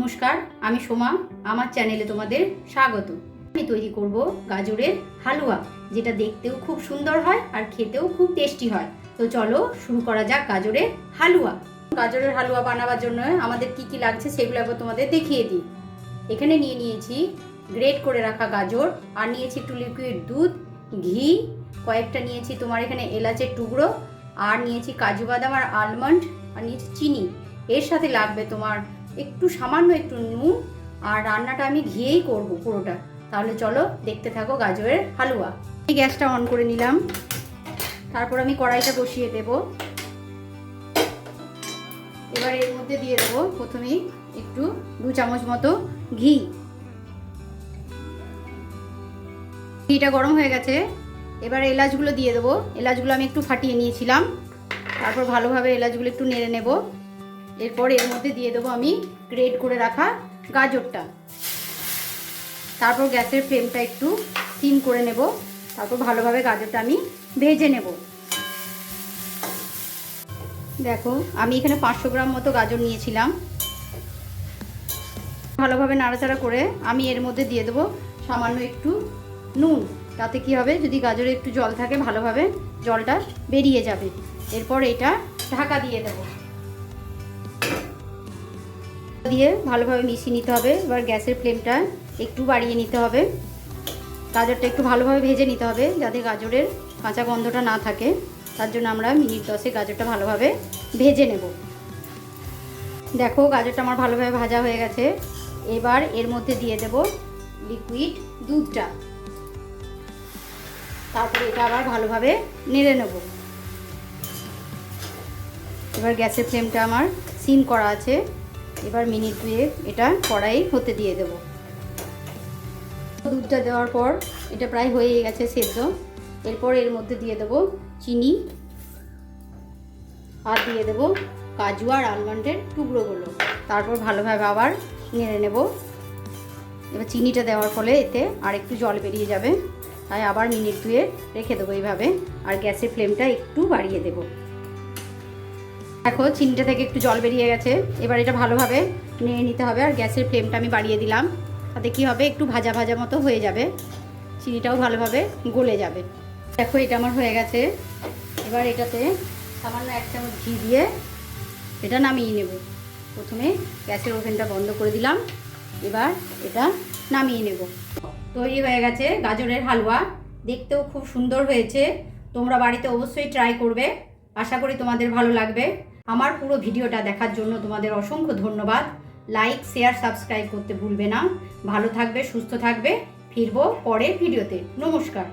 নমস্কার, আমি সোমা। আমার চ্যানেলে তোমাদের স্বাগত। আমি তৈরি করব গাজরের হালুয়া, যেটা দেখতেও খুব সুন্দর হয় আর খেতেও খুব টেস্টি হয়। তো চলো শুরু করা যাক গাজরের হালুয়া। গাজরের হালুয়া বানাবার জন্য আমাদের কি কি লাগছে সেগুলো একবার তোমাদের দেখিয়ে দিই। এখানে নিয়েছি গ্রেট করে রাখা গাজর, আর নিয়েছি একটু লিকুইড দুধ, ঘি, কয়েকটা নিয়েছি তোমার এখানে এলাচের টুকরো, আর নিয়েছি কাজু বাদাম আর আলমন্ড, আর নিয়েছি চিনি। এর সাথে লাগবে তোমার একটু সামান্য একটু নুন, আর রান্নাটা আমি ঘিয়েই করব পুরোটা। তাহলে চলো দেখতে থাকো গাজরের হালুয়া। আমি গ্যাসটা অন করে নিলাম, তারপর আমি কড়াইটা বসিয়ে দেব। এবার এর মধ্যে দিয়ে দেবো প্রথমেই একটু 2 চামচ মতো ঘি। ঘিটা গরম হয়ে গেছে, এবার এলাচগুলো দিয়ে দেবো। এলাচগুলো আমি একটু ফাটিয়ে নিয়েছিলাম, তারপর ভালোভাবে এলাচগুলো একটু নেড়ে নেব। এরপর এর মধ্যে দিয়ে দেবো আমি গ্রেট করে রাখা গাজরটা। তারপর গ্যাসের ফ্লেমটা একটু সিম করে নেব, তারপর ভালোভাবে গাজরটা আমি ভেজে নেব। দেখো আমি এখানে 500 গ্রাম মতো গাজর নিয়েছিলাম। ভালোভাবে নাড়াচাড়া করে আমি এর মধ্যে দিয়ে দেবো সামান্য একটু নুন। তাতে কি হবে, যদি গাজরে একটু জল থাকে ভালোভাবে জলটা বেরিয়ে যাবে। এরপর এটা ঢাকা দিয়ে দেবো, দিয়ে ভালোভাবে মিশিয়ে নিতে হবে। এবার গ্যাসের ফ্লেমটা একটু বাড়িয়ে নিতে হবে। গাজরটা একটু ভালোভাবে ভেজে নিতে হবে যাতে গাজরের কাঁচা গন্ধটা না থাকে। তার জন্য আমরা মিনিট 10 গাজরটা ভালোভাবে ভেজে নেব। দেখো গাজরটা আমার ভালোভাবে ভাজা হয়ে গেছে। এবার এর মধ্যে দিয়ে দেব লিকুইড দুধটা, তারপরে এটা আবার ভালোভাবে নেড়ে নেব। এবার গ্যাসের ফ্লেমটা আমার সিম করা আছে। এবার মিনিট 2 এটা কড়াই হতে দিয়ে দেব। দুধটা দেওয়ার পর এটা প্রায় হয়ে গেছে সেদ্ধ। এরপর এর মধ্যে দিয়ে দেব চিনি, আর দিয়ে দেব কাজু আর আলমন্ডের টুকরোগুলো। তারপর ভালোভাবে আবার নেড়ে নেব। এবার চিনিটা দেওয়ার ফলে এতে আর একটু জল বেরিয়ে যাবে, তাই আবার মিনিট 2 রেখে দেবো এইভাবে। আর গ্যাসের ফ্লেমটা একটু বাড়িয়ে দেব। দেখো চিনিটা থেকে একটু জল বেরিয়ে গেছে। এবার এটা ভালোভাবে নেড়ে নিতে হবে, আর গ্যাসের ফ্লেমটা আমি বাড়িয়ে দিলাম। তাতে কী হবে, একটু ভাজা ভাজা মতো হয়ে যাবে, চিনিটাও ভালোভাবে গলে যাবে। দেখো এটা আমার হয়ে গেছে। এবার এটাতে সামান্য 1 চামচ ঘি দিয়ে এটা নামিয়ে নেব। প্রথমে গ্যাসের ওভেনটা বন্ধ করে দিলাম। এবার এটা নামিয়ে নেব। তৈরি হয়ে গেছে গাজরের হালুয়া। দেখতেও খুব সুন্দর হয়েছে। তোমরা বাড়িতে অবশ্যই ট্রাই করবে। আশা করি তোমাদের ভালো লাগবে। আমার পুরো ভিডিওটা দেখার জন্য তোমাদের অসংখ্য ধন্যবাদ। লাইক, শেয়ার, সাবস্ক্রাইব করতে ভুলবে না। ভালো থাকবে, সুস্থ থাকবে। ফিরবো পরের ভিডিওতে। নমস্কার।